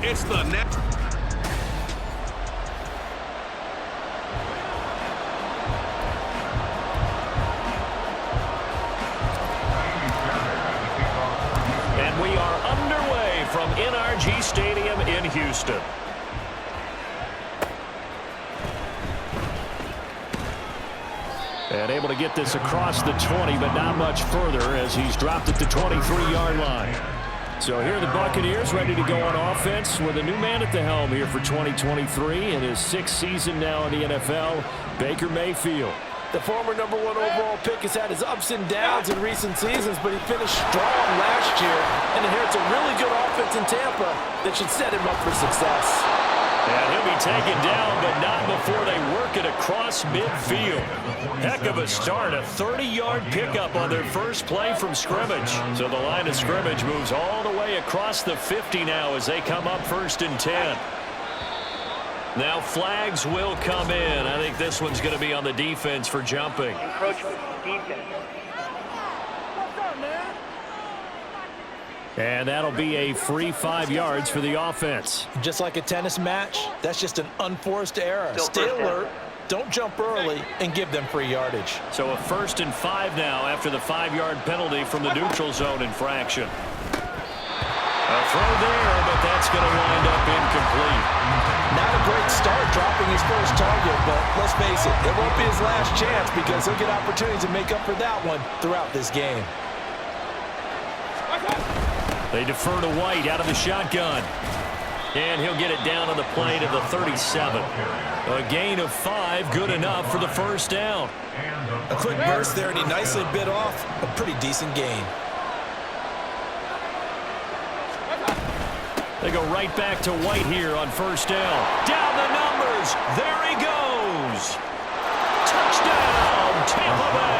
It's the next. And we are underway from NRG Stadium in Houston. And able to get this across the 20, but not much further as he's dropped it to 23-yard line. So here are the Buccaneers ready to go on offense with a new man at the helm here for 2023 in his 6th season now in the NFL, Baker Mayfield. The former #1 overall pick has had his ups and downs in recent seasons, but he finished strong last year and inherits a really good offense in Tampa that should set him up for success. And he'll be taken down, but not before they work it across midfield. Heck of a start, a 30-yard pickup on their first play from scrimmage. So the line of scrimmage moves all the way across the 50 now as they come up 1st and 10. Now flags will come in. I think this one's going to be on the defense for jumping. Encroachment, defense. And that'll be a free 5 yards for the offense. Just like a tennis match, that's just an unforced error. Stay alert, don't jump early, and give them free yardage. So a 1st and 5 now after the 5-yard penalty from the neutral zone infraction. A throw there, but that's going to wind up incomplete. Not a great start dropping his first target, but let's face it, it won't be his last chance because he'll get opportunities to make up for that one throughout this game. They defer to White out of the shotgun. And he'll get it down on the play to the 37. A gain of 5, good enough for the first down. A quick burst there, and he nicely bit off a pretty decent gain. They go right back to White here on first down. Down the numbers. There he goes. Touchdown, Tampa Bay.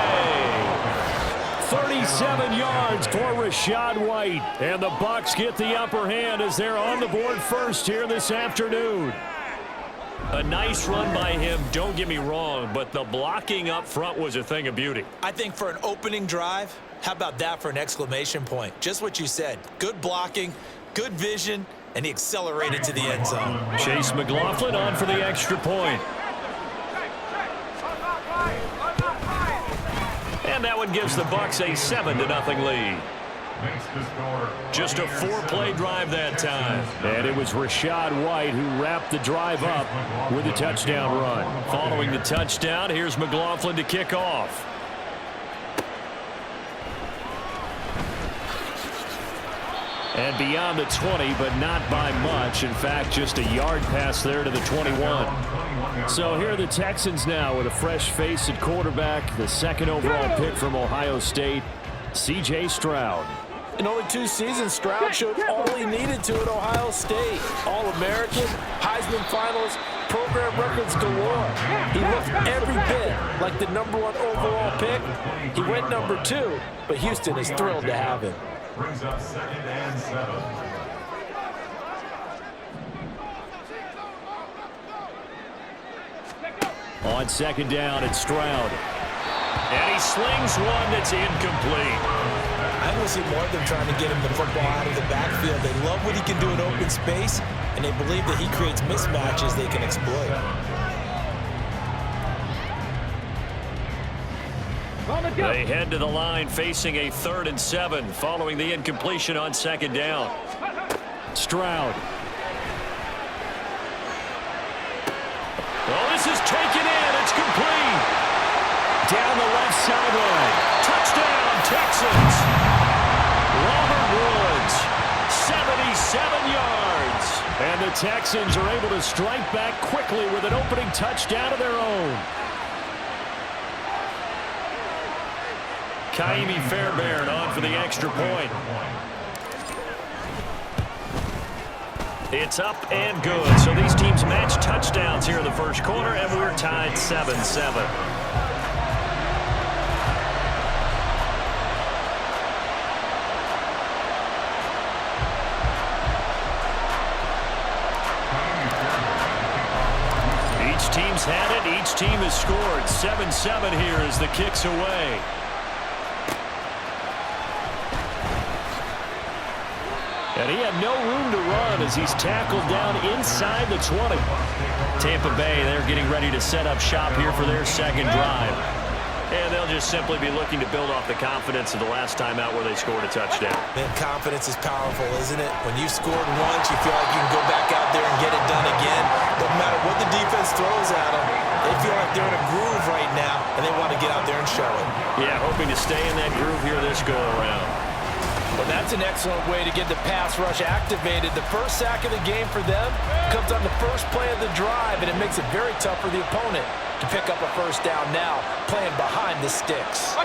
37 yards for Rachaad White. And the Bucs get the upper hand as they're on the board first here this afternoon. A nice run by him, don't get me wrong, but the blocking up front was a thing of beauty. I think for an opening drive, how about that for an exclamation point? Just what you said. Good blocking, good vision, and he accelerated to the end zone. Chase McLaughlin on for the extra point. And that one gives the Bucs a 7-0 lead. Just a 4-play drive that time. And it was Rachaad White who wrapped the drive up with a touchdown run. Following the touchdown, here's McLaughlin to kick off. And beyond the 20, but not by much. In fact, just a yard pass there to the 21. So here are the Texans now with a fresh face at quarterback. The 2nd overall pick from Ohio State, C.J. Stroud. In only 2 seasons, Stroud showed all he needed to at Ohio State. All-American, Heisman finalist, program records galore. He looked every bit like the #1 overall pick. He went #2, but Houston is thrilled to have him. Brings up 2nd and 7. On 2nd down, it's Stroud. And he slings one that's incomplete. I want to see more of them trying to get him the football out of the backfield. They love what he can do in open space, and they believe that he creates mismatches they can exploit. They head to the line facing a 3rd and 7 following the incompletion on 2nd down. Stroud. Well, this is taken in. It's complete. Down the left sideline. Touchdown, Texans. Robert Woods, 77 yards. And the Texans are able to strike back quickly with an opening touchdown of their own. Kaimi Fairbairn on for the extra point. It's up and good. So these teams match touchdowns here in the first quarter, and we're tied 7-7. Each team's had it. Each team has scored. 7-7 here as the kick's away. And he had no room to run as he's tackled down inside the 20. Tampa Bay, they're getting ready to set up shop here for their second drive. And they'll just simply be looking to build off the confidence of the last time out where they scored a touchdown. Man, confidence is powerful, isn't it? When you scored once, you feel like you can go back out there and get it done again. No matter what the defense throws at them, they feel like they're in a groove right now, and they want to get out there and show it. Yeah, hoping to stay in that groove here this go-around. Well, that's an excellent way to get the pass rush activated. The first sack of the game for them comes on the first play of the drive, and it makes it very tough for the opponent to pick up a first down now, playing behind the sticks.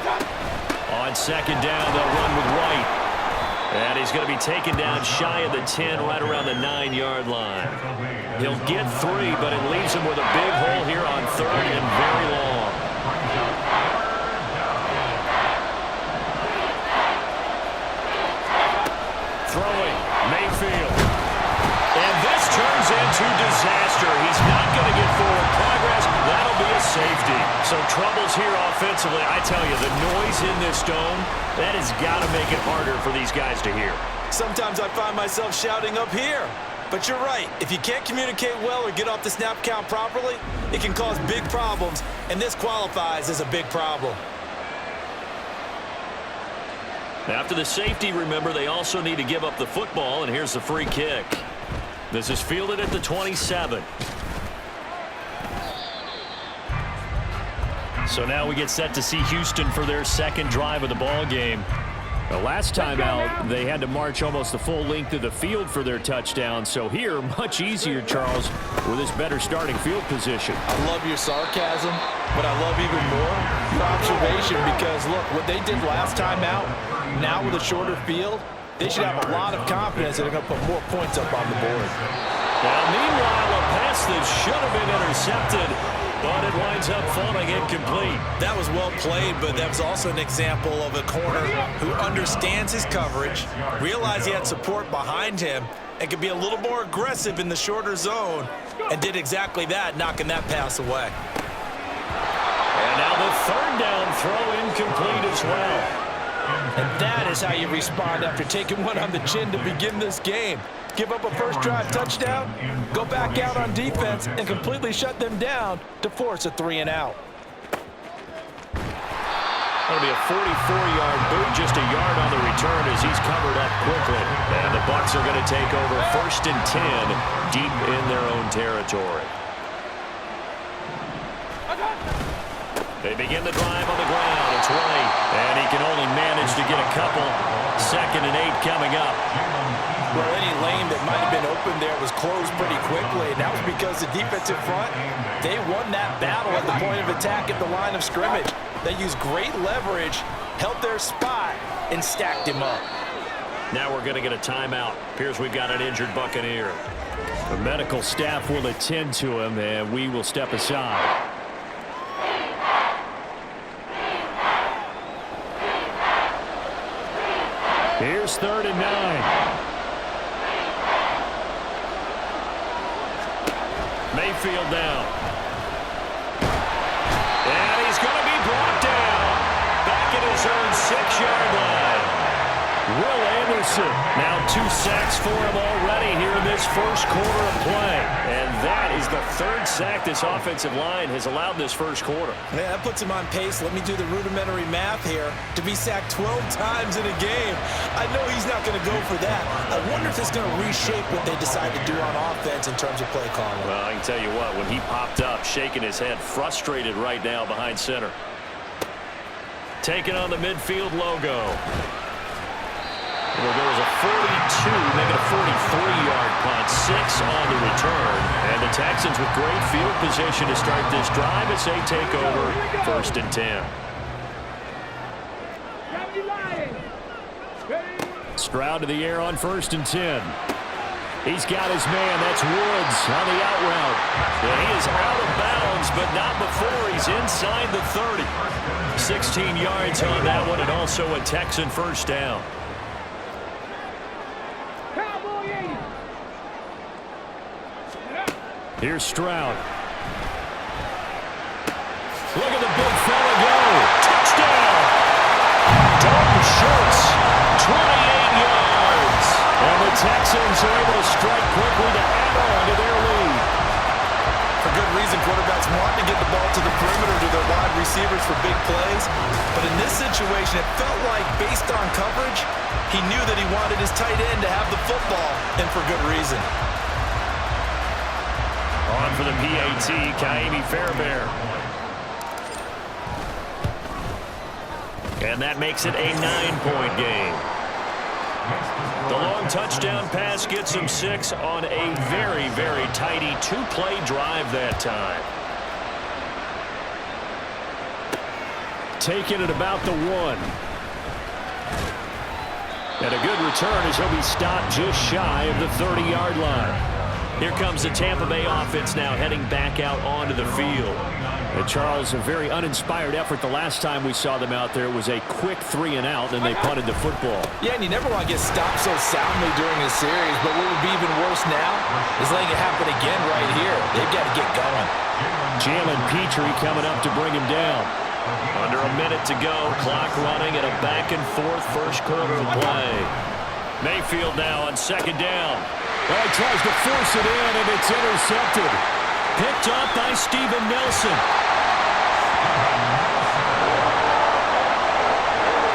On second down, they'll run with White. And he's going to be taken down shy of the 10, right around the 9-yard line. He'll get 3, but it leaves him with a big hole here on third and very long. Throwing, Mayfield. And this turns into disaster. He's not going to get forward progress. That'll be a safety. So troubles here offensively. I tell you, the noise in this dome, that has got to make it harder for these guys to hear. Sometimes I find myself shouting up here. But you're right. If you can't communicate well or get off the snap count properly, it can cause big problems, and this qualifies as a big problem. After the safety, remember, they also need to give up the football, and here's the free kick. This is fielded at the 27. So now we get set to see Houston for their second drive of the ball game. The last time out, they had to march almost the full length of the field for their touchdown. So here, much easier, Charles, with this better starting field position. I love your sarcasm, but I love even more your observation because, look, what they did last time out, now with a shorter field, they should have a lot of confidence that they're going to put more points up on the board. Now, meanwhile, a pass that should have been intercepted, but it winds up falling incomplete. That was well played, but that was also an example of a corner who understands his coverage, realized he had support behind him, and could be a little more aggressive in the shorter zone, and did exactly that, knocking that pass away. And now the third down throw incomplete as well. And that is how you respond after taking one on the chin to begin this game. Give up a first drive touchdown, go back out on defense, and completely shut them down to force a 3-and-out. That'll be a 44-yard boot, just a yard on the return as he's covered up quickly. And the Bucs are going to take over 1st and 10 deep in their own territory. They begin the drive on the ground. It's White, and he can only manage to get a couple. 2nd and 8 coming up. Well, any lane that might have been open there was closed pretty quickly, and that was because the defensive front, they won that battle at the point of attack at the line of scrimmage. They used great leverage, held their spot, and stacked him up. Now we're going to get a timeout. Appears we've got an injured Buccaneer. The medical staff will attend to him, and we will step aside. Here's 3rd and 9. Mayfield down. And he's going to be brought down. Back at his own 6-yard line. Will Anderson. Now 2 sacks for him already here in this first quarter of play. And that is the 3rd sack this offensive line has allowed this first quarter. Yeah, that puts him on pace. Let me do the rudimentary math here. To be sacked 12 times in a game, I know he's not going to go for that. I wonder if it's going to reshape what they decide to do on offense in terms of play calling. Well, I can tell you what, when he popped up, shaking his head, frustrated right now behind center. Taking on the midfield logo. Well, there was a 42, maybe a 43-yard punt, 6 on the return. And the Texans with great field position to start this drive as they take over 1st and 10. Stroud to the air on 1st and 10. He's got his man. That's Woods on the out route. And he is out of bounds, but not before he's inside the 30. 16 yards on that one, and also a Texan first down. Here's Stroud. Look at the big fella go. Touchdown! Dalton Schultz, 28 yards. And the Texans are able to strike quickly to add on to their lead. For good reason, quarterbacks want to get the ball to the perimeter to their wide receivers for big plays. But in this situation, it felt like, based on coverage, he knew that he wanted his tight end to have the football, and for good reason. On for the PAT, Kaimi Fairbairn. And that makes it a 9-point game. The long touchdown pass gets him 6 on a very, very tidy 2-play drive that time. Taking it about the 1. And a good return as he'll be stopped just shy of the 30-yard line. Here comes the Tampa Bay offense now heading back out onto the field. And Charles, a very uninspired effort the last time we saw them out there. It was a quick 3-and-out, and they punted the football. Yeah, and you never want to get stopped so soundly during a series, but what would be even worse now is letting it happen again right here. They've got to get going. Jalen Petrie coming up to bring him down. Under a minute to go, clock running at a back-and-forth first quarter of play. Mayfield now on 2nd down. Well, he tries to force it in, and it's intercepted. Picked up by Steven Nelson.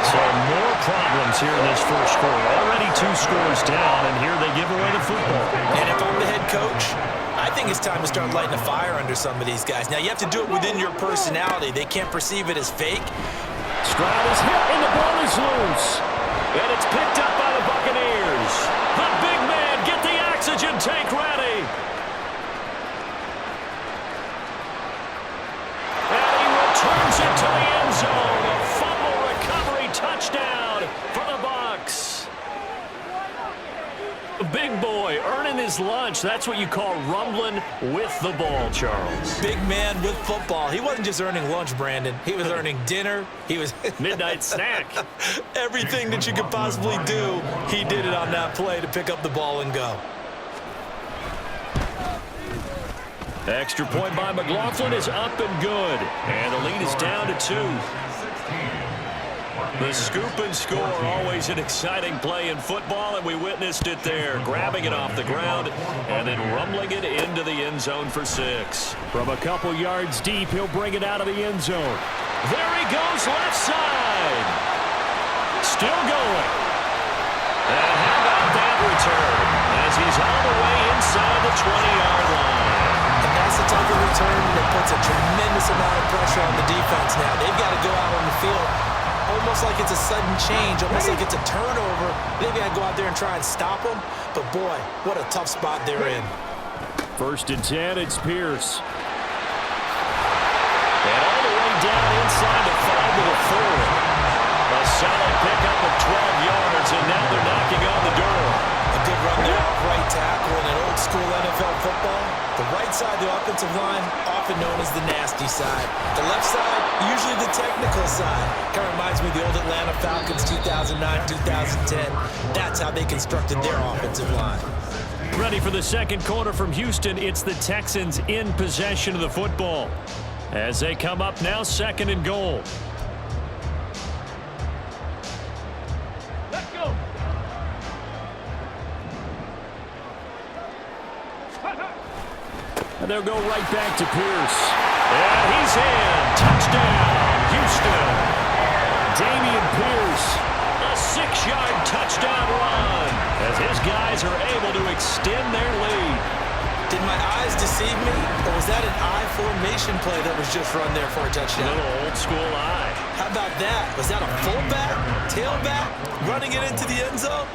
So more problems here in this first quarter. Already 2 scores down, and here they give away the football. And if I'm the head coach, I think it's time to start lighting a fire under some of these guys. Now, you have to do it within your personality. They can't perceive it as fake. Stroud is hit, and the ball is loose. And it's picked up by the Buccaneers. The big man, get the oxygen tank ready. And he returns it to the end zone. A fumble recovery touchdown for the Bucs. Big boy earning his lunch. That's what you call rumbling with the ball, Charles. Big man with football. He wasn't just earning lunch, Brandon. He was earning dinner. He was midnight snack. Everything that you could possibly do, he did it on that play to pick up the ball and go. Extra point by McLaughlin is up and good. And the lead is down to 2. The scoop and score, always an exciting play in football, and we witnessed it there. Grabbing it off the ground and then rumbling it into the end zone for 6. From a couple yards deep, he'll bring it out of the end zone. There he goes, left side. Still going. And how about that return as he's all the way inside the 20-yard line. And that's the type of return that puts a tremendous amount of pressure on the defense now. They've got to go out on the field almost like it's a sudden change, almost like it's a turnover. They've got to go out there and try and stop them. But, boy, what a tough spot they're in. 1st and 10, it's Pierce. And all the way down inside the 5 to the 4. A solid pickup of 12 yards, and now they're knocking on the door. A good run there off right tackle in an old-school NFL football. The right side of the offensive line, often known as the nasty side. The left side, usually the technical side. Kind of reminds me of the old Atlanta Falcons 2009-2010. That's how they constructed their offensive line. Ready for the second quarter from Houston. It's the Texans in possession of the football as they come up now 2nd and goal. Let's go. And they'll go right back to Pierce. And he's in. Touchdown, Houston. Dameon Pierce, a 6-yard touchdown run as his guys are able to extend their lead. Did my eyes deceive me, or was that an I formation play that was just run there for a touchdown? A little old-school eye. How about that? Was that a fullback, tailback, running it into the end zone?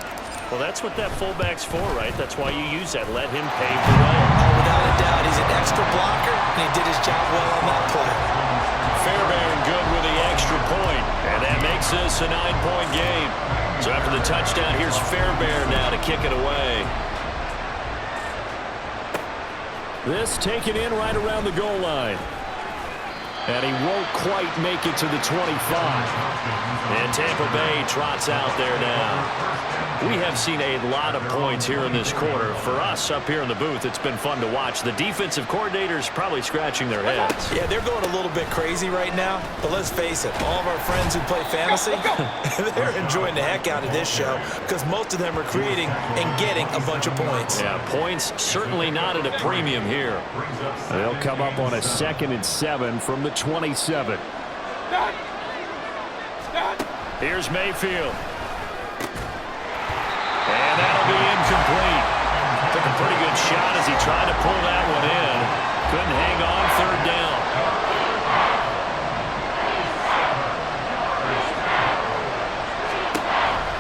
Well, that's what that fullback's for, right? That's why you use that. Let him pave the way. Oh, without a doubt. He's an extra blocker, and he did his job well on that play. Fairbairn good with the extra point, and that makes this a 9-point game. So after the touchdown, here's Fairbairn now to kick it away. This taken in right around the goal line. And he won't quite make it to the 25. And Tampa Bay trots out there now. We have seen a lot of points here in this quarter. For us up here in the booth, it's been fun to watch. The defensive coordinators probably scratching their heads. Yeah, they're going a little bit crazy right now, but let's face it, all of our friends who play fantasy, they're enjoying the heck out of this show because most of them are creating and getting a bunch of points. Yeah, points certainly not at a premium here. They'll come up on a 2nd and 7 from the 27. Here's Mayfield. And that'll be incomplete. Took a pretty good shot as he tried to pull that one in. Couldn't hang on 3rd down.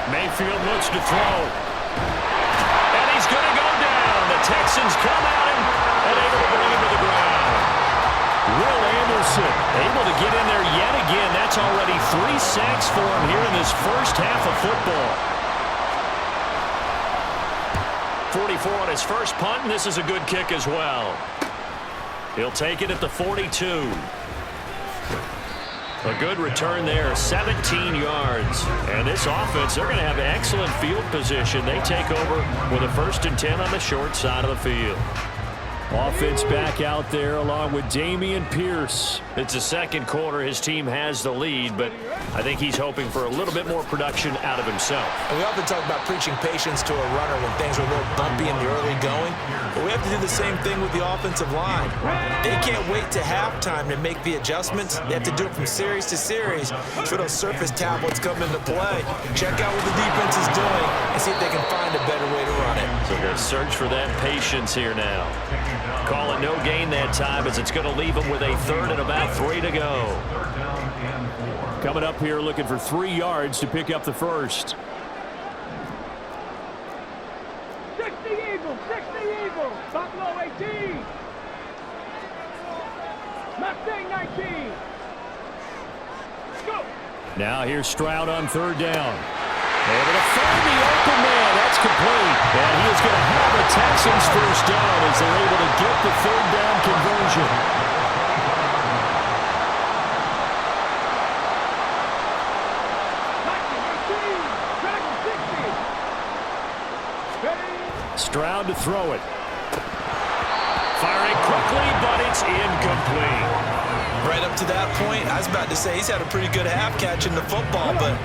Mayfield looks to throw. And he's going to go down. The Texans come at him and able to bring him to the ground. Will Anderson able to get in there yet again. That's already 3 sacks for him here in this first half of football. 44 on his first punt, and this is a good kick as well. He'll take it at the 42. A good return there, 17 yards. And this offense, they're going to have excellent field position. They take over with a 1st and 10 on the short side of the field. Offense back out there along with Dameon Pierce. It's the 2nd quarter. His team has the lead, but I think he's hoping for a little bit more production out of himself. And we often talk about preaching patience to a runner when things are a little bumpy in the early going, but we have to do the same thing with the offensive line. They can't wait to halftime to make the adjustments. They have to do it from series to series so those surface tablets come into play. Check out what the defense is doing and see if they can find a better way to run it. So they'll search for that patience here now. Call it no gain that time as it's going to leave them with a 3rd and about 3 to go. Coming up here looking for 3 yards to pick up the first. 60 Eagles, Buffalo 18. Mustang 19. Go. Now here's Stroud on 3rd down. Able to find the open man. That's complete. And he is going to have a Texans first down as they're able to get the 3rd down conversion. Stroud to throw it. Firing quickly, but it's incomplete. Right up to that point, I was about to say he's had a pretty good half catching the football, but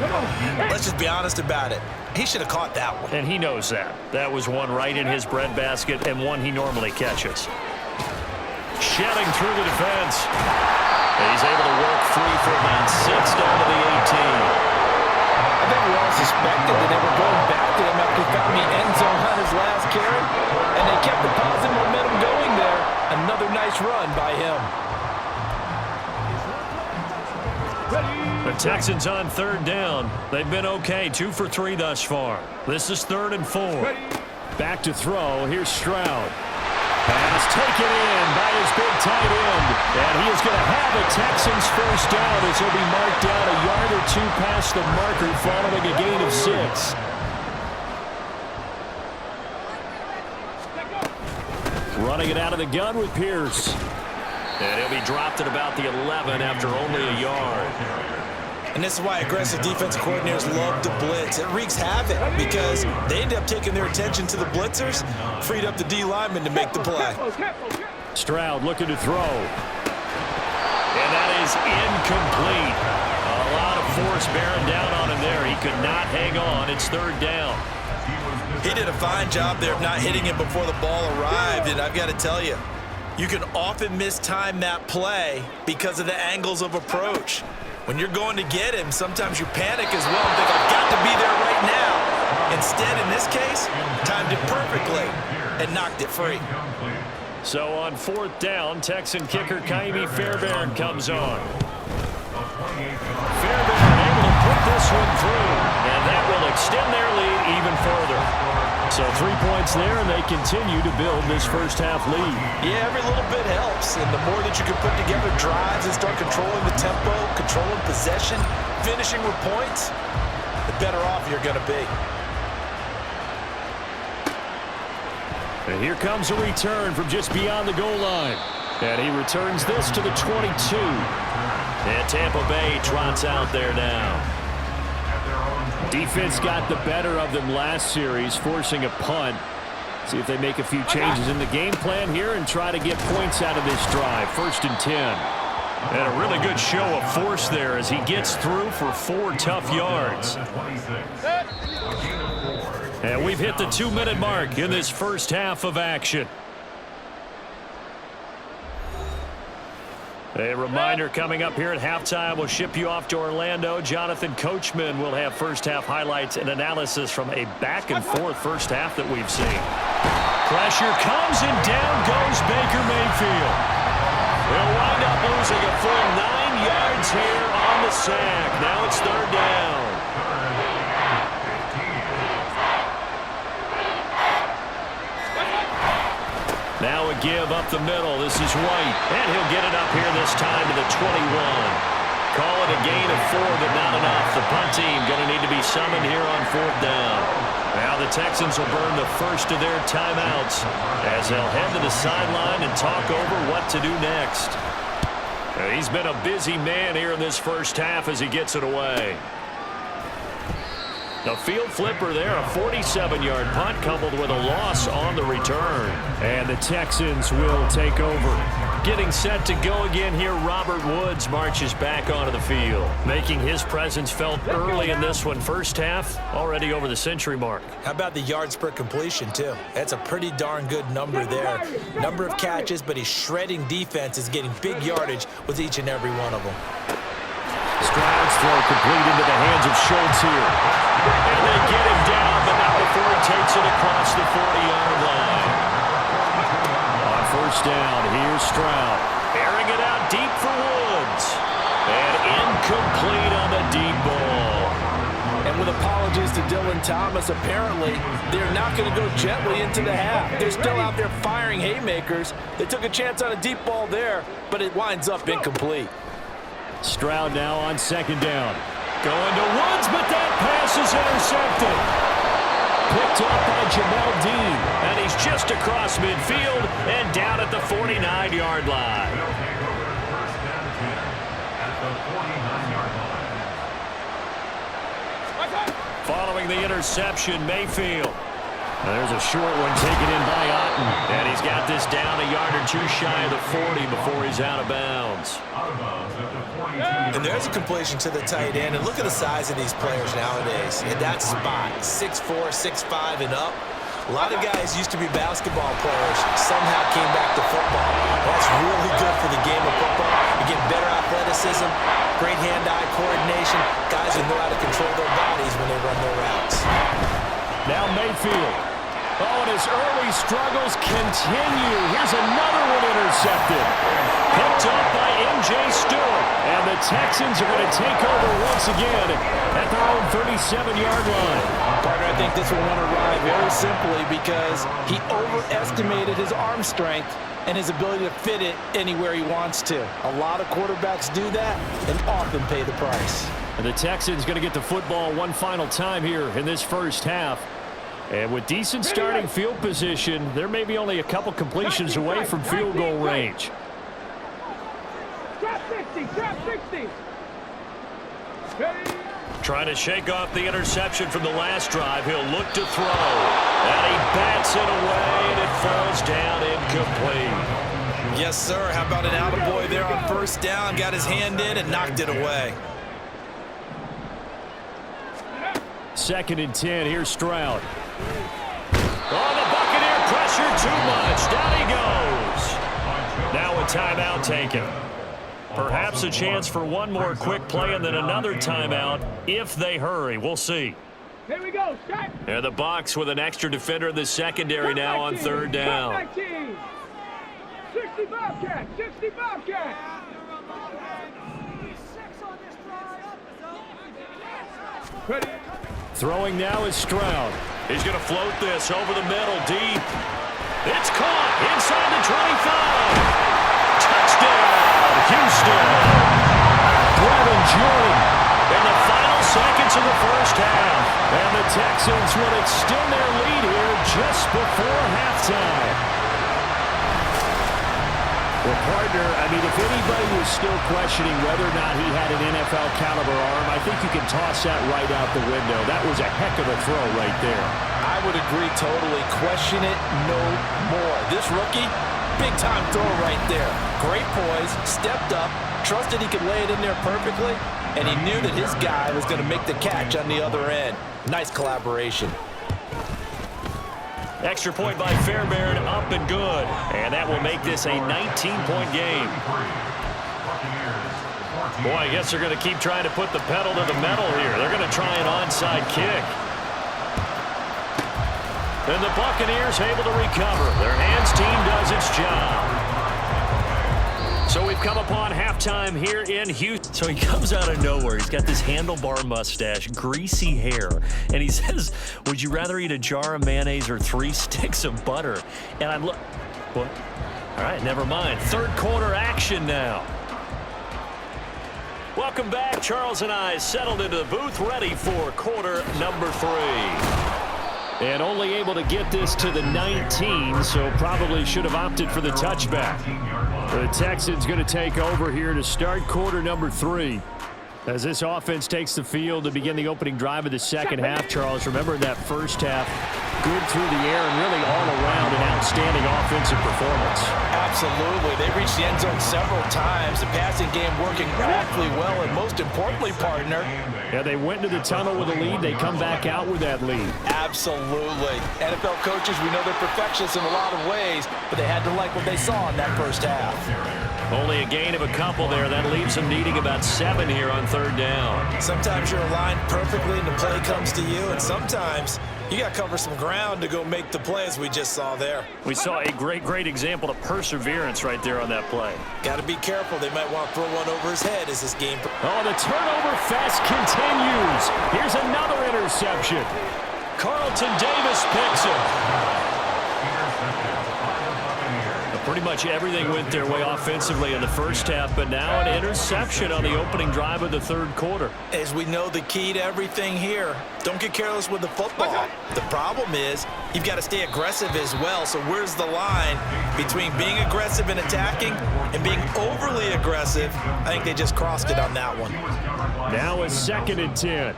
let's just be honest about it. He should have caught that one. And he knows that. That was one right in his breadbasket and one he normally catches. Shedding through the defense. He's able to work free for about 6 down to the 18. I think we all suspected that they were going back to him after he found the end zone on his last carry, and they kept the positive momentum going there. Another nice run by him. The Texans on 3rd down. They've been okay, 2 for 3 thus far. This is 3rd and 4. Back to throw. Here's Stroud. Pass taken in by his big tight end. And he is going to have a Texans first down as he'll be marked down a yard or 2 past the marker following a gain of 6. Running it out of the gun with Pierce. And he'll be dropped at about the 11 after only a yard. And this is why aggressive defensive coordinators love to blitz. It wreaks havoc because they end up taking their attention to the blitzers, freed up the D lineman to make the play. Stroud looking to throw. And that is incomplete. A lot of force bearing down on him there. He could not hang on. It's 3rd down. He did a fine job there of not hitting it before the ball arrived, and I've got to tell you, you can often mistime that play because of the angles of approach. When you're going to get him, sometimes you panic as well and think, I've got to be there right now. Instead, in this case, timed it perfectly and knocked it free. So on 4th down, Texan kicker Kaimi Fairbairn comes on. Fairbairn able to put this one through, and that will extend their lead even further. So 3 points there, and they continue to build this first half lead. Yeah, every little bit helps, and the more that you can put together drives and start controlling the tempo, controlling possession, finishing with points, the better off you're going to be. And here comes a return from just beyond the goal line. And he returns this to the 22. And Tampa Bay trots out there now. Defense got the better of them last series, forcing a punt. See if they make a few changes in the game plan here and try to get points out of this drive. 1st and 10. And a really good show of force there as he gets through for 4 tough yards. And we've hit the 2-minute mark in this first half of action. A reminder coming up here at halftime. We'll ship you off to Orlando. Jonathan Coachman will have first half highlights and analysis from a back-and-forth first half that we've seen. Pressure comes and down goes Baker Mayfield. He'll wind up losing a full 9 yards here on the sack. Now it's 3rd down. Now a give up the middle. This is White. And he'll get it up here this time to the 21. Call it a gain of 4, but not enough. The punt team going to need to be summoned here on 4th down. Now the Texans will burn the first of their timeouts as they'll head to the sideline and talk over what to do next. He's been a busy man here in this first half as he gets it away. The field flipper there, a 47-yard punt coupled with a loss on the return. And the Texans will take over. Getting set to go again here, Robert Woods marches back onto the field, making his presence felt early in this one. First half, already over the century mark. How about the yards per completion, too? That's a pretty darn good number there. Number of catches, but he's shredding defenses, getting big yardage with each and every one of them. Stroud's throw complete into the hands of Schultz here. And they get him down, but not before he takes it across the 40-yard line. On 1st down, here's Stroud. Airing it out deep for Woods. And incomplete on the deep ball. And with apologies to Dylan Thomas, apparently they're not going to go gently into the half. They're still out there firing haymakers. They took a chance on a deep ball there, but it winds up incomplete. Stroud now on 2nd down. Going to Woods, but that pass is intercepted. Picked up by Jamel Dean. And he's just across midfield and down at the 49-yard line. Following the interception, Mayfield. There's a short one taken in by Otten. And he's got this down a yard or 2 shy of the 40 before he's out of bounds. And there's a completion to the tight end. And look at the size of these players nowadays. In that spot, 6'4", 6'5", and up. A lot of guys used to be basketball players, somehow came back to football. That's really good for the game of football. You get better athleticism, great hand-eye coordination. Guys who know how to control their bodies when they run their routes. Now Mayfield. Oh, and his early struggles continue. Here's another one intercepted. Picked up by M.J. Stewart. And the Texans are going to take over once again at their own 37-yard line. Partner, I think this will want to ride very simply because he overestimated his arm strength and his ability to fit it anywhere he wants to. A lot of quarterbacks do that and often pay the price. And the Texans going to get the football one final time here in this first half. And with decent starting field position, there may be only a couple completions away from field goal range. Trap 60, trap 60. Trying to shake off the interception from the last drive. He'll look to throw. And he bats it away, and it falls down incomplete. Yes, sir. How about an attaboy there on 1st down? Got his hand in and knocked it away. 2nd and 10. Here's Stroud. Oh, the Buccaneer pressure too much. Down he goes. Now a timeout taken. Perhaps a chance for one more quick play and then another timeout if they hurry. We'll see. Here we go. Set. And the Bucs with an extra defender in the secondary now on 3rd down. 60 Bobcat. 60 Bobcat. Ready. Throwing now is Stroud. He's going to float this over the middle, deep. It's caught inside the 25. Touchdown, Houston. Brevin Jordan. In the final seconds of the first half. And the Texans will extend their lead here just before halftime. Well, partner, I mean, if anybody was still questioning whether or not he had an NFL-caliber arm, I think you can toss that right out the window. That was a heck of a throw right there. I would agree totally. Question it no more. This rookie, big-time throw right there. Great poise, stepped up, trusted he could lay it in there perfectly, and he knew that his guy was going to make the catch on the other end. Nice collaboration. Extra point by Fairbairn, up and good. And that will make this a 19-point game. Boy, I guess they're going to keep trying to put the pedal to the metal here. They're going to try an onside kick. And the Buccaneers able to recover. Their hands team does its job. So we've come upon halftime here in Houston. So he comes out of nowhere. He's got this handlebar mustache, greasy hair, and he says, would you rather eat a jar of mayonnaise or 3 sticks of butter? And I'm what? All right, never mind. Third quarter action now. Welcome back. Charles and I settled into the booth, ready for quarter number 3. And only able to get this to the 19, so probably should have opted for the touchback. The Texans going to take over here to start quarter number 3. As this offense takes the field to begin the opening drive of the second half, Charles, remember that first half, good through the air and really all around an outstanding offensive performance. Absolutely. They reached the end zone several times. The passing game working awfully well, and most importantly, partner. Yeah, they went into the tunnel with a lead. They come back out with that lead. Absolutely. NFL coaches, we know they're perfectionists in a lot of ways, but they had to like what they saw in that first half. Only a gain of a couple there. That leaves them needing about 7 here on third down. Sometimes you're aligned perfectly and the play comes to you, and sometimes you got to cover some ground to go make the play, as we just saw there. We saw a great example of perseverance right there on that play. Got to be careful. They might want to throw one over his head as this game. Oh, the turnover fest continues. Here's another interception. Carlton Davis picks it. Pretty much everything went their way offensively in the first half, but now an interception on the opening drive of the third quarter. As we know, the key to everything here, don't get careless with the football. The problem is you've got to stay aggressive as well. So where's the line between being aggressive and attacking and being overly aggressive? I think they just crossed it on that one. Now a 2nd and 10.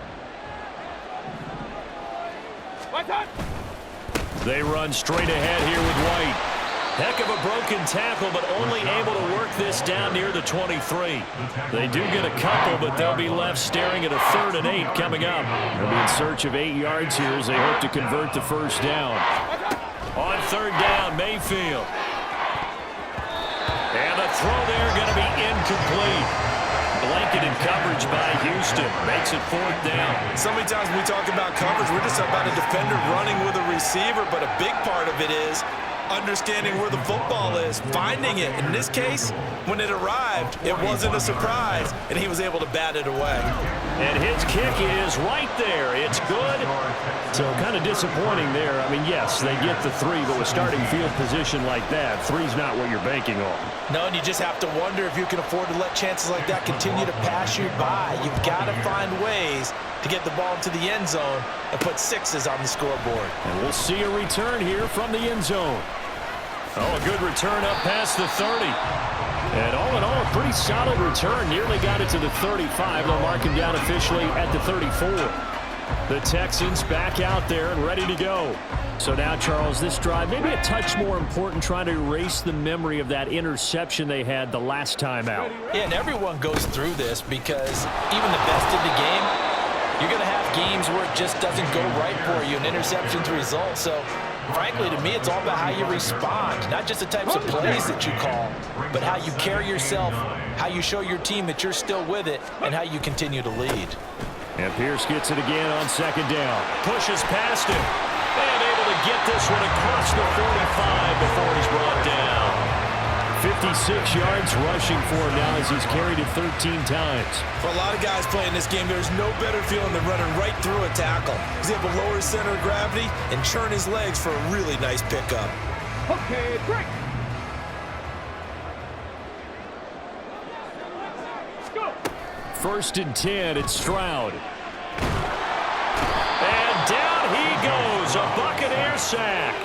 They run straight ahead here with White. Heck of a broken tackle, but only able to work this down near the 23. They do get a couple, but they'll be left staring at a 3rd and 8 coming up. They'll be in search of 8 yards here as they hope to convert the first down. On third down, Mayfield. And the throw there going to be incomplete. Blanketed coverage by Houston. Makes it 4th down. So many times when we talk about coverage, we're just about a defender running with a receiver, but a big part of it is understanding where the football is, finding it. In this case, when it arrived, it wasn't a surprise, and he was able to bat it away. And his kick is right there. It's good. So kind of disappointing there. I mean, yes, they get the 3, but with starting field position like that, 3's not what you're banking on. No, and you just have to wonder if you can afford to let chances like that continue to pass you by. You've got to find ways to get the ball into the end zone and put 6s on the scoreboard. And we'll see a return here from the end zone. Oh, a good return up past the 30. And all in all, a pretty solid return. Nearly got it to the 35. They'll mark him down officially at the 34. The Texans back out there and ready to go. So now, Charles, this drive, maybe a touch more important, trying to erase the memory of that interception they had the last time out. Yeah, and everyone goes through this because even the best in the game, you're going to have games where it just doesn't go right for you, and interceptions result. So, frankly, to me, it's all about how you respond, not just the types of plays that you call, but how you carry yourself, how you show your team that you're still with it, and how you continue to lead. And Pierce gets it again on 2nd down. Pushes past him. And able to get this one across the 45 before he's brought down. 56 yards rushing for him now as he's carried it 13 times. For a lot of guys playing this game, there's no better feeling than running right through a tackle. He's able to lower his center of gravity and churn his legs for a really nice pickup. Okay, break. Go. 1st and 10, it's Stroud. And down he goes, a Buccaneer sack.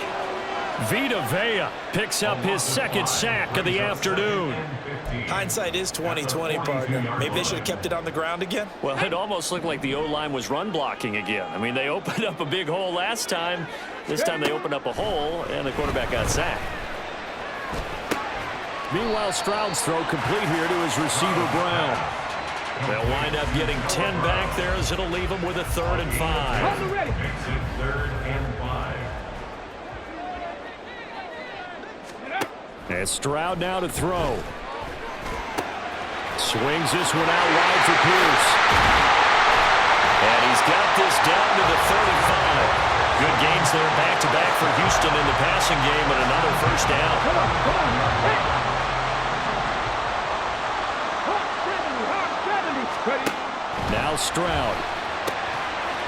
Vita Vea picks up his second sack of the afternoon. Hindsight is 20/20, partner. Maybe they should have kept it on the ground again. Well, it almost looked like the O-line was run blocking again. I mean, they opened up a big hole last time. This time they opened up a hole, and the quarterback got sacked. Meanwhile, Stroud's throw complete here to his receiver, Brown. They'll wind up getting 10 back there as it'll leave them with a 3rd and 5. Makes it 3rd and 5. And Stroud now to throw. Swings this one out wide for Pierce. And he's got this down to the 35. Good gains there back-to-back for Houston in the passing game, and another first down. Now Stroud.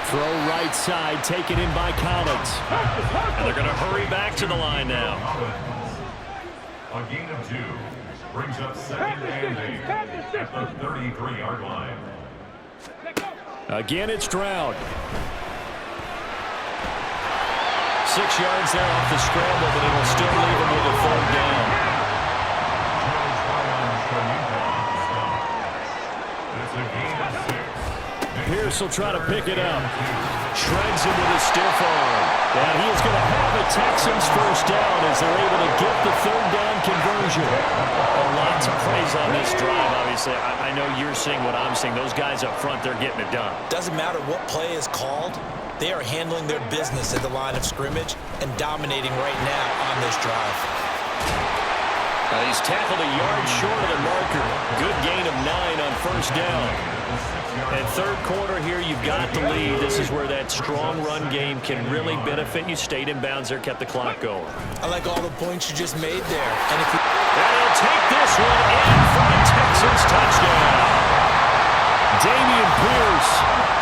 Throw right side, taken in by Collins. And they're going to hurry back to the line now. A gain of 2 brings up 2nd and 8 at the 33-yard line. Again, it's Stroud. 6 yards there off the scramble, but it'll still leave him with a 3rd down. It's a gain of 6. Pierce will try to pick it up. Shreds him with a stiff arm. And he is going to have a Texans first down as they're able to get the 3rd down conversion. A lot to praise on this drive, obviously. I know you're seeing what I'm seeing. Those guys up front, they're getting it done. Doesn't matter what play is called. They are handling their business at the line of scrimmage and dominating right now on this drive. He's tackled a yard short of the marker. Good gain of 9 on first down. And 3rd quarter here, you've got the lead. This is where that strong run game can really benefit you. Stayed in bounds there, kept the clock going. I like all the points you just made there. And if you... And he'll take this one in for a Texans touchdown. Damian Pierce.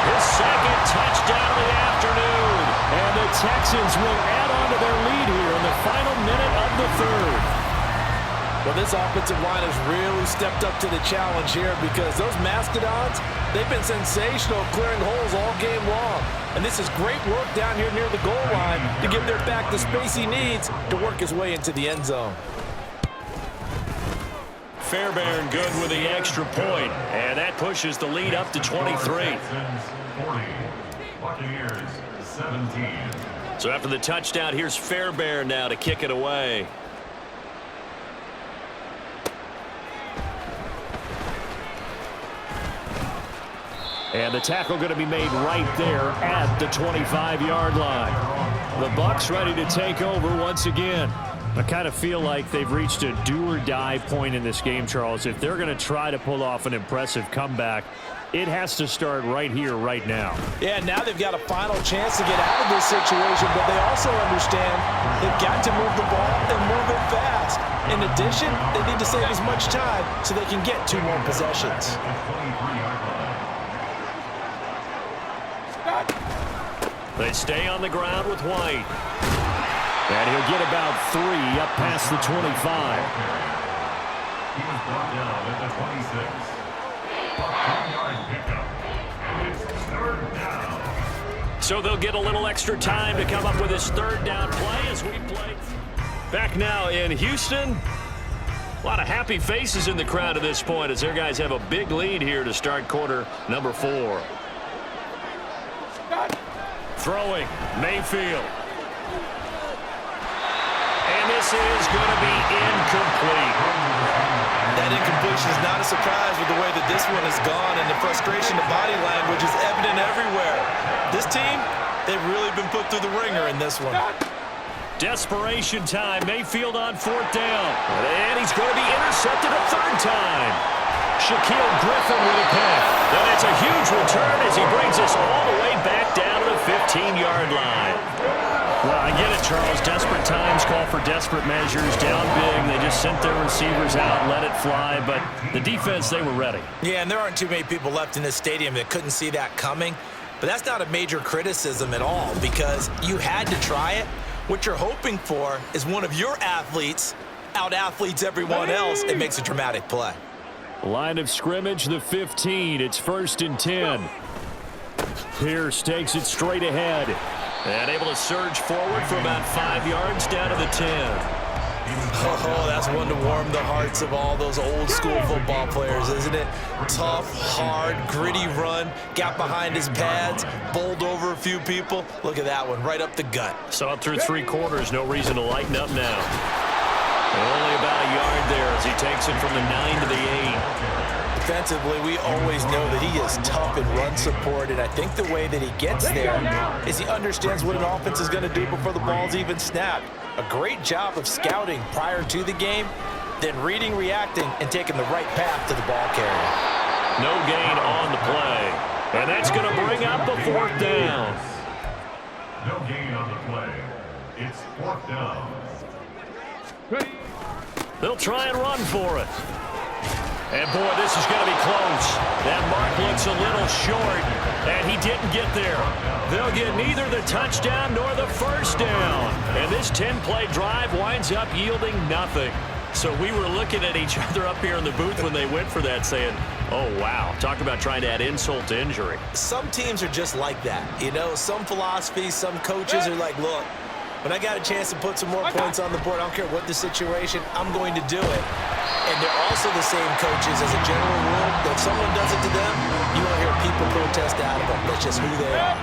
His 2nd touchdown of the afternoon. And the Texans will add on to their lead here in the final minute of the 3rd. Well, this offensive line has really stepped up to the challenge here because those Mastodons, they've been sensational clearing holes all game long. And this is great work down here near the goal line to give their back the space he needs to work his way into the end zone. Fairbairn good with the extra point, and that pushes the lead up to 23. Texans 40, Buccaneers 17. So after the touchdown, here's Fairbairn now to kick it away. And the tackle going to be made right there at the 25-yard line. The Bucs ready to take over once again. I kind of feel like they've reached a do-or-die point in this game, Charles. If they're going to try to pull off an impressive comeback, it has to start right here, right now. Yeah, now they've got a final chance to get out of this situation, but they also understand they've got to move the ball and move it fast. In addition, they need to save as much time so they can get 2 more possessions. They stay on the ground with White. And he'll get about 3 up past the 25. He was brought down at the 26. A 3-yard pickup. It's 3rd down. So they'll get a little extra time to come up with his 3rd down play as we play. Back now in Houston. A lot of happy faces in the crowd at this point as their guys have a big lead here to start quarter number 4. Throwing, Mayfield. And this is going to be incomplete. That incompletion is not a surprise with the way that this one has gone, and the frustration, the body language is evident everywhere. This team, they've really been put through the ringer in this one. Desperation time. Mayfield on 4th down. And he's going to be intercepted a 3rd time. Shaquille Griffin with a pick. And it's a huge return as he brings us all the way back down to the 15-yard line. Well, I get it, Charles. Desperate times call for desperate measures. Down big. They just sent their receivers out, let it fly. But the defense, they were ready. Yeah, and there aren't too many people left in this stadium that couldn't see that coming. But that's not a major criticism at all because you had to try it. What you're hoping for is one of your athletes out-athletes everyone else and makes a dramatic play. Line of scrimmage, the 15. It's 1st and 10. Pierce takes it straight ahead. And able to surge forward for about 5 yards down to the 10. Oh, that's one to warm the hearts of all those old school football players, isn't it? Tough, hard, gritty run, got behind his pads, bowled over a few people. Look at that one, right up the gut. So up through 3 quarters, no reason to lighten up now. Only about a yard there as he takes it from the 9 to the 8. Defensively, we always know that he is tough in run support, and I think the way that he gets there is he understands what an offense is going to do before the ball's even snapped. A great job of scouting prior to the game, then reading, reacting, and taking the right path to the ball carrier. No gain on the play. And that's going to bring up a 4th down. No gain on the play. It's 4th down. They'll try and run for it. And, boy, this is going to be close. That mark looks a little short, and he didn't get there. They'll get neither the touchdown nor the 1st down. And this 10-play drive winds up yielding nothing. So we were looking at each other up here in the booth when they went for that saying, oh, wow, talk about trying to add insult to injury. Some teams are just like that. You know, some philosophies, some coaches are like, look, when I got a chance to put some more points on the board, I don't care what the situation, I'm going to do it. And they're also the same coaches as a general rule that if someone does it to them, you won't hear people protest out of them. That's just who they are.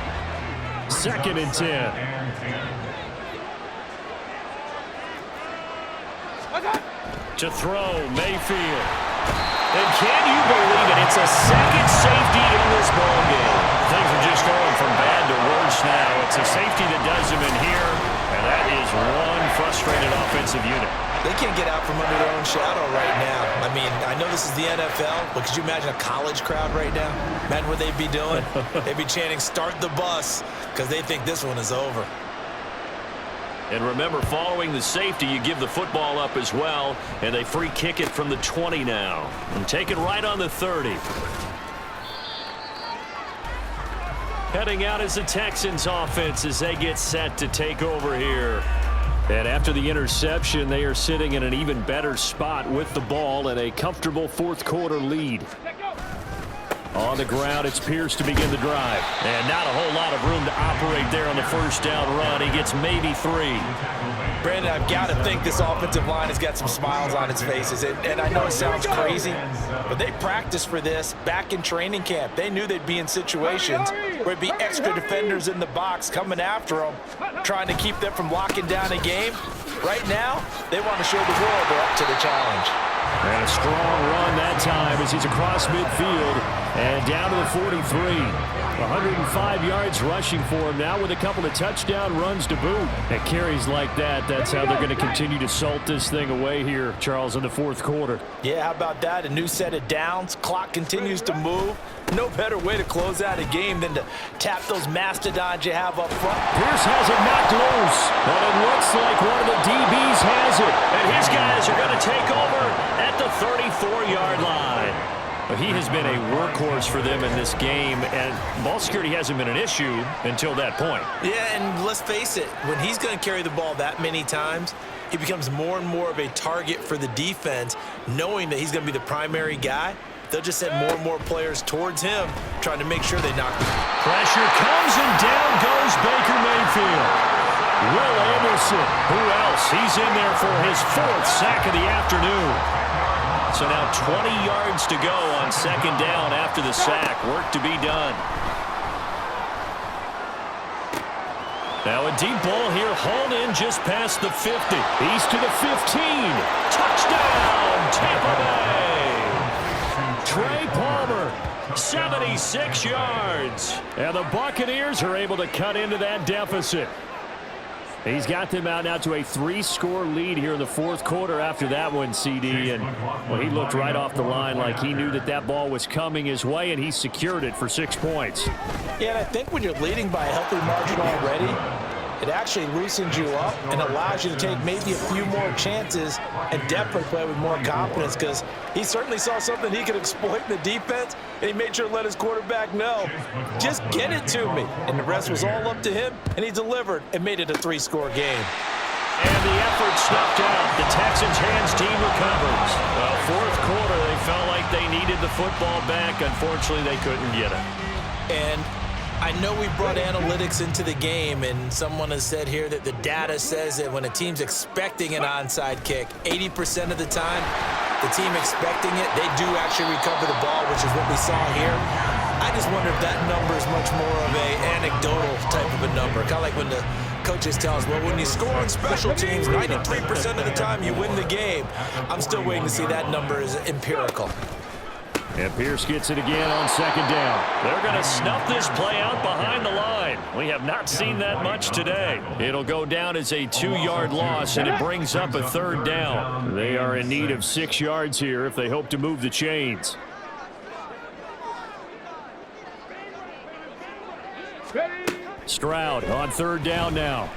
2nd and 10. To throw, Mayfield. And can you believe it? It's a 2nd safety in this ballgame. Things are just going from bad to worse now. It's a safety that does them in here, and that is one frustrated offensive unit. They can't get out from under their own shadow right now. I mean, I know this is the NFL, but could you imagine a college crowd right now? Imagine what they'd be doing. They'd be chanting, start the bus, because they think this one is over. And remember, following the safety, you give the football up as well, and they free kick it from the 20 now. And take it right on the 30. Heading out is the Texans offense as they get set to take over here. And after the interception, they are sitting in an even better spot with the ball and a comfortable 4th quarter lead. On the ground, it's Pierce to begin the drive. And not a whole lot of room to operate there on the 1st down run. He gets maybe 3. Brandon, I've got to think this offensive line has got some smiles on its faces. And I know it sounds crazy, but they practiced for this back in training camp. They knew they'd be in situations where it'd be extra defenders in the box coming after them, trying to keep them from locking down a game. Right now, they want to show the world they're up to the challenge. And a strong run that time as he's across midfield and down to the 43. 105 yards rushing for him now with a couple of touchdown runs to boot. And carries like that, that's how they're going to continue to salt this thing away here, Charles, in the 4th quarter. Yeah, how about that? A new set of downs. Clock continues to move. No better way to close out a game than to tap those mastodons you have up front. Pierce has it knocked loose, but it looks like one of the DBs has it. And his guys are going to take over at the 34-yard line. But he has been a workhorse for them in this game, and ball security hasn't been an issue until that point. Yeah, and let's face it, when he's going to carry the ball that many times, he becomes more and more of a target for the defense, knowing that he's going to be the primary guy. They'll just send more and more players towards him, trying to make sure they knock him. Pressure comes, and down goes Baker Mayfield. Will Anderson, who else? He's in there for his 4th sack of the afternoon. So now 20 yards to go on 2nd down after the sack. Work to be done. Now a deep ball here, hauled in just past the 50. He's to the 15. Touchdown, Tampa Bay. Trey Palmer, 76 yards. And the Buccaneers are able to cut into that deficit. He's got them out now to a 3-score lead here in the 4th quarter after that one, CD. And well, he looked right off the line like he knew that that ball was coming his way, and he secured it for 6 points. Yeah, and I think when you're leading by a healthy margin already, it actually loosens you up and allows you to take maybe a few more chances and definitely play with more confidence, because he certainly saw something he could exploit in the defense, and he made sure to let his quarterback know, just get it to me. And the rest was all up to him, and he delivered and made it a 3-score game. And the effort snuffed out. The Texans hands team recovers. Well, 4th quarter, they felt like they needed the football back. Unfortunately, they couldn't get it. And I know we brought analytics into the game, and someone has said here that the data says that when a team's expecting an onside kick, 80% of the time, the team expecting it, they do actually recover the ball, which is what we saw here. I just wonder if that number is much more of a anecdotal type of a number, kind of like when the coaches tell us, well, when you score on special teams, 93% of the time you win the game. I'm still waiting to see that number is empirical. And Pierce gets it again on second down. They're going to snuff this play out behind the line. We have not seen that much today. It'll go down as a 2-yard loss, and it brings up a third down. They are in need of 6 yards here if they hope to move the chains. Stroud on third down now.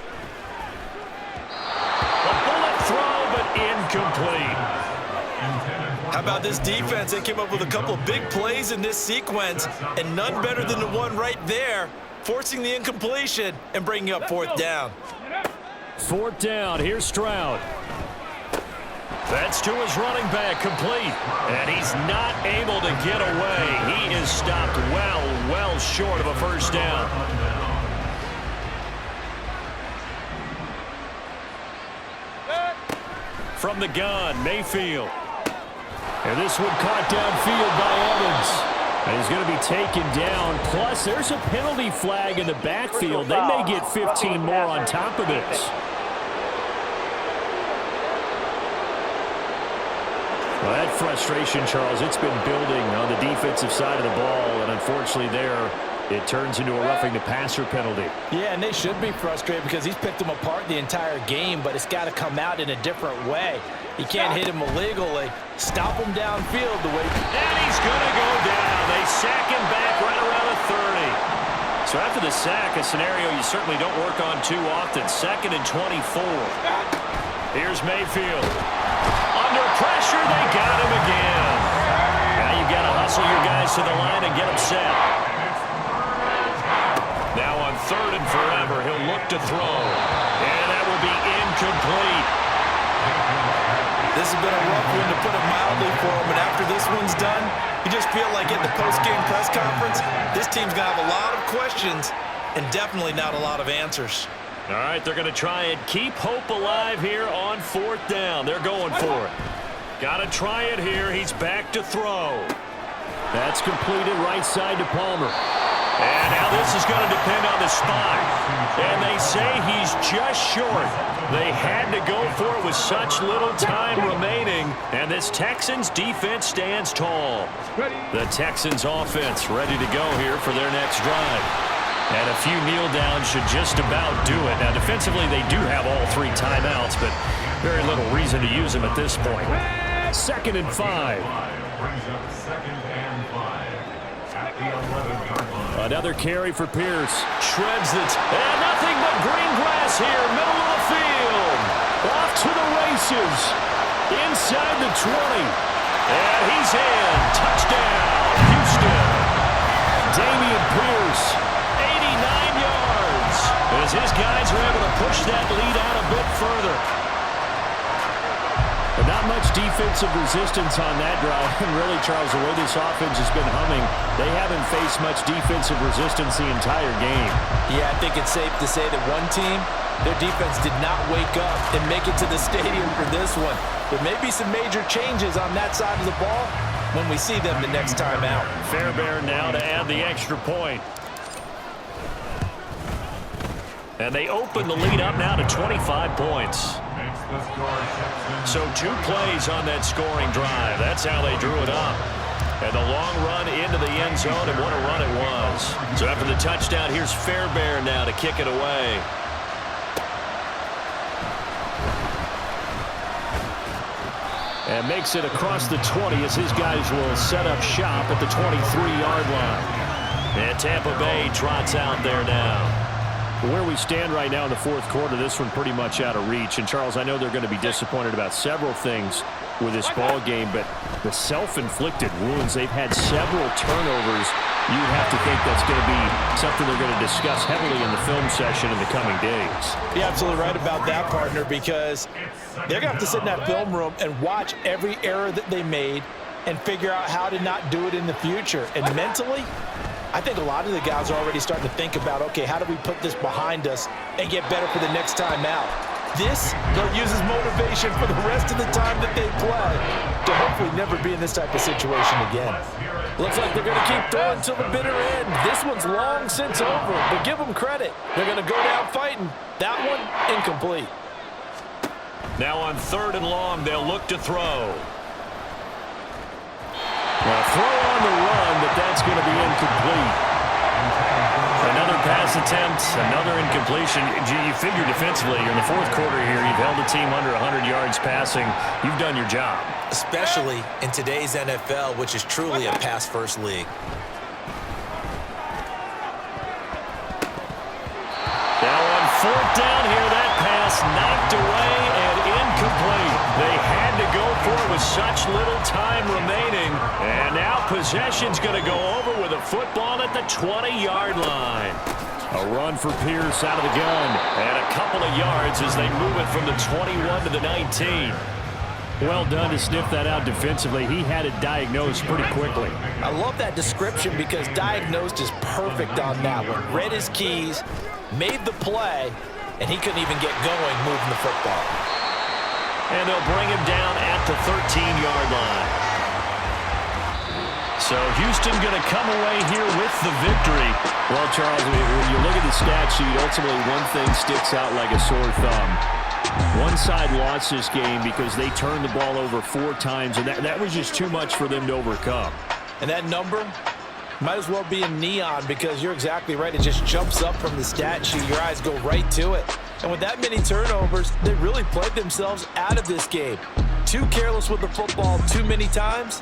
A bullet throw, but incomplete. How about this defense? They came up with a couple of big plays in this sequence, and none better than the one right there, forcing the incompletion and bringing up fourth down. Fourth down, here's Stroud. That's to his running back, complete. And he's not able to get away. He is stopped well short of a first down. From the gun, Mayfield. And this one caught downfield by Evans. And he's going to be taken down. Plus, there's a penalty flag in the backfield. They may get 15 more on top of this. Well, that frustration, Charles, it's been building on the defensive side of the ball. And unfortunately there, it turns into a roughing the passer penalty. Yeah, and they should be frustrated because he's picked them apart the entire game, but it's got to come out in a different way. You can't hit him illegally. Stop him downfield the way. And he's going to go down. They sack him back right around the 30. So after the sack, a scenario you certainly don't work on too often. 2nd and 24. Here's Mayfield. Under pressure, they got him again. Now you've got to hustle your guys to the line and get them set. Now on 3rd and forever, he'll look to throw. And that will be incomplete. This has been a rough one, to put it mildly, for him. And after this one's done, you just feel like at the post-game press conference, this team's going to have a lot of questions and definitely not a lot of answers. All right, they're going to try and keep hope alive here on 4th down. They're going for it. Got to try it here. He's back to throw. That's completed right side to Palmer. And now this is going to depend on the spot. And they say he's just short. They had to go for it with such little time remaining. And this Texans defense stands tall. The Texans offense ready to go here for their next drive. And a few kneel downs should just about do it. Now defensively they do have all 3 timeouts, but very little reason to use them at this point. 2nd and 5. Brings up 2nd and 5 at the 11-yard line. Another carry for Pierce. Shreds it. And nothing but green grass here, middle of the field. Off to the races. Inside the 20. And he's in. Touchdown, Houston. Damian Pierce. 89 yards. As his guys are able to push that lead out a bit further. But not much defensive resistance on that drive. And really, Charles, the way this offense has been humming, they haven't faced much defensive resistance the entire game. Yeah, I think it's safe to say that one team, their defense did not wake up and make it to the stadium for this one. There may be some major changes on that side of the ball when we see them the next time out. Fairbairn now to add the extra point. And they open the lead up now to 25 points. So 2 plays on that scoring drive. That's how they drew it up. And the long run into the end zone, and what a run it was. So after the touchdown, here's Fairbairn now to kick it away. And makes it across the 20 as his guys will set up shop at the 23-yard line. And Tampa Bay trots out there now. Where we stand right now in the 4th quarter, this one pretty much out of reach. And, Charles, I know they're going to be disappointed about several things with this ball game, but the self-inflicted wounds, they've had several turnovers. You have to think that's going to be something they're going to discuss heavily in the film session in the coming days. You're absolutely right about that, partner, because they're going to have to sit in that film room and watch every error that they made and figure out how to not do it in the future. And mentally, I think a lot of the guys are already starting to think about, okay, how do we put this behind us and get better for the next time out? This, they'll use as motivation for the rest of the time that they play to hopefully never be in this type of situation again. Looks like they're going to keep throwing till the bitter end. This one's long since over, but give them credit. They're going to go down fighting. That one, incomplete. Now on 3rd and long, they'll look to throw. Well, throw on the run, but that's going to be incomplete. Another pass attempt, another incompletion. You figure defensively, in the 4th quarter here, you've held the team under 100 yards passing. You've done your job. Especially in today's NFL, which is truly a pass-first league. Now on 4th down here, that pass knocked away and incomplete. They had to go for it with such little time remaining. And now possession's going to go over with a football at the 20-yard line. A run for Pierce out of the gun. And a couple of yards as they move it from the 21 to the 19. Well done to sniff that out defensively. He had it diagnosed pretty quickly. I love that description because diagnosed is perfect on that one. Read his keys, made the play, and he couldn't even get going moving the football. And they'll bring him down at the 13-yard line. So Houston going to come away here with the victory. Well, Charles, when you look at the stat sheet, ultimately one thing sticks out like a sore thumb. One side lost this game because they turned the ball over 4 times, and that was just too much for them to overcome. And that number might as well be in neon because you're exactly right. It just jumps up from the stat sheet. Your eyes go right to it. And with that many turnovers, they really played themselves out of this game. Too careless with the football too many times,